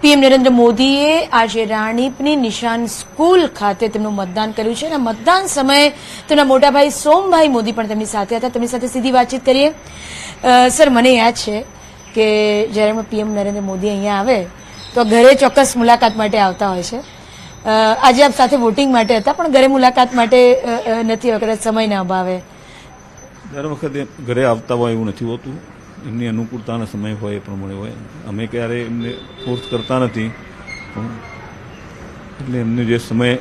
PM Narendra મોદીએ આજે રાણીપની નિશાન સ્કૂલ ખાતે તેમનું મતદાન કર્યું છે અને મતદાન સમયે તેમના મોટાભાઈ સોમભાઈ મોદી પણ તેમની સાથે હતા. તેમની સાથે સીધી વાતચીત કરીએ. સર, મને યાદ છે કે જ્યારે પીએમ નરેન્દ્ર મોદી અહીંયા આવે તો ઘરે ચોક્કસ મુલાકાત માટે આવતા હોય છે. આજે આપ સાથે વોટિંગ માટે હતા પણ ઘરે મુલાકાત માટે નથી, કદાચ સમયના અભાવે. દર વખતે ઘરે આવતા હોય એવું નથી હોતું. એમની અનુકૂળતાના સમય હોય એ પ્રમાણે હોય. અમે ક્યારેય એમને ફોર્સ કરતા નથી, એટલે એમને જે સમયની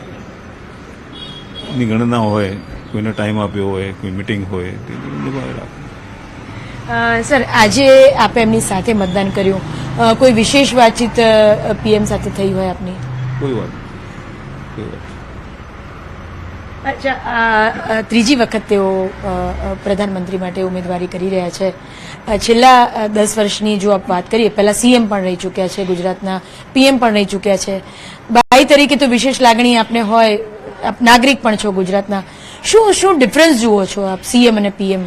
ગણના હોય, કોઈને ટાઈમ આપ્યો હોય, કોઈ મિટિંગ હોય તે નિભાવી રાખે. સર, આજે આપે એમની સાથે મતદાન કર્યું, કોઈ વિશેષ વાતચીત પીએમ સાથે થઈ હોય આપની? કોઈ વાત. અચ્છા, ત્રીજી વખત તેઓ પ્રધાનમંત્રી માટે ઉમેદવારી કરી રહ્યા છે. છેલ્લા 10 વર્ષની જો આપ વાત કરીએ, પહેલા સીએમ પણ રહી ચૂક્યા છે ગુજરાતના, પીએમ પણ રહી ચૂક્યા છે. ભાઈ તરીકે તો વિશેષ લાગણી આપને હોય, આપ નાગરિક પણ છો ગુજરાતના. શું ડિફરન્સ જુઓ છો આપ સીએમ અને પીએમ?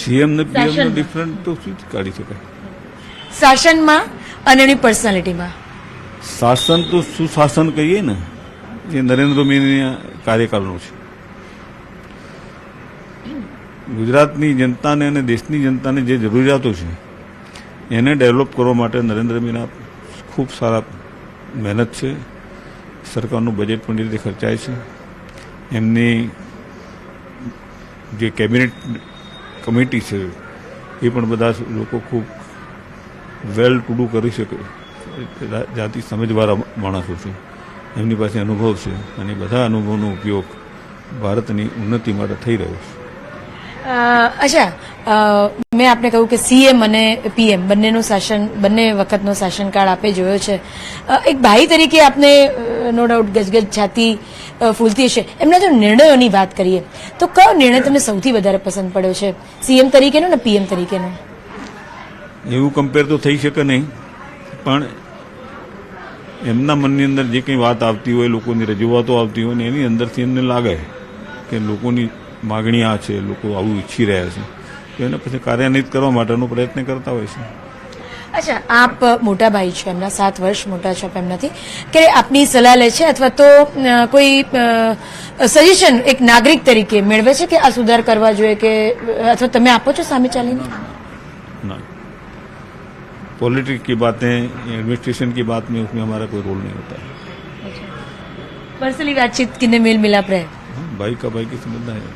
સીએમ ને પીએમ નો ડિફરન્સ તો શું કાઢી શકાય? શાસનમાં અને એની પર્સનાલિટીમાં. શાસન તો સુશાસન કહીએ ને, એ નરેન્દ્ર મોદીના કાર્યકાળનું છે. ગુજરાતની જનતાને અને દેશની જનતાને જે જરૂરિયાતો છે એને ડેવલપ કરવા માટે નરેન્દ્ર મોદીના ખૂબ સારા મહેનત છે. સરકારનું બજેટ પણ એ રીતે ખર્ચાય છે. એમની જે કેબિનેટ કમિટી છે એ પણ બધા લોકો ખૂબ વેલ ટુ ડુ કરી શકે, જાતિ સમજવાળા માણસો છે. એમની પાસે અનુભવ છે અને બધા અનુભવનો ઉપયોગ ભારતની ઉન્નતિ માટે થઈ રહ્યો છે. અચ્છા, મેં આપને કહ્યું કે સીએમ અને પીએમ બંનેનું શાસન, બંને વખતનો શાસનકાળ આપે જોયો છે. એક ભાઈ તરીકે આપને નો ડાઉટ ગજગજ છાતી ફૂલતી હશે. એમના જો નિર્ણયોની વાત કરીએ તો કયો નિર્ણય તમને સૌથી વધારે પસંદ પડ્યો છે, સીએમ તરીકેનો ને પીએમ તરીકેનો? એવું કમ્પેર તો થઈ શકે નહીં, પણ એમના મનની અંદર જે કંઈ વાત આવતી હોય, લોકોની રજૂઆતો આવતી હોય ને એની અંદરથી એમને લાગે કે લોકોની માગણી આ છે, લોકો આવું ઈચ્છી રહ્યા છે, તો એને પછી કાર્યાન્વિત કરવા માટેનો પ્રયત્ન કરતા હોય છે. અચ્છા, આપ મોટા ભાઈ છો, એમના 7 વર્ષ મોટા છો એમનાથી, કે આપની સલાહ લે છે અથવા તો કોઈ સજેશન એક નાગરિક તરીકે મેળવે છે કે આ સુધાર કરવા જોઈએ, કે અથવા તમે આપો છો સામે ચાલીને? ना, पॉलिटिक्स की बातें, एडमिनिस्ट्रेशन की बात में उसमें हमारा कोई रोल नहीं होता है. पर्सनली बातचीत किन्ने मेल मिलाप रहे? भाई का भाई की समझना है.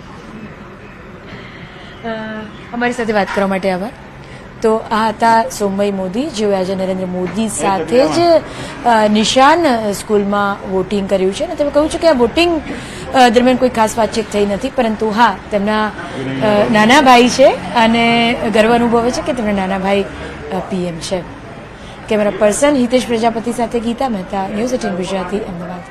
અમારી સાથે વાત કરવા માટે આભાર. તો આ હતા સોમભાઈ મોદી, જેઓ આજે નરેન્દ્ર મોદી સાથે જ નિશાન સ્કૂલમાં વોટિંગ કર્યું છે અને તેમણે કહ્યું છે કે આ વોટિંગ દરમિયાન કોઈ ખાસ વાતચીત થઈ નથી, પરંતુ હા, તેમના નાના ભાઈ છે અને ગર્વ અનુભવે છે કે તેમના નાના ભાઈ પીએમ છે. કેમેરા પર્સન હિતેશ પ્રજાપતિ સાથે ગીતા મહેતા, ન્યૂઝ 18 ગુજરાતી, અમદાવાદ.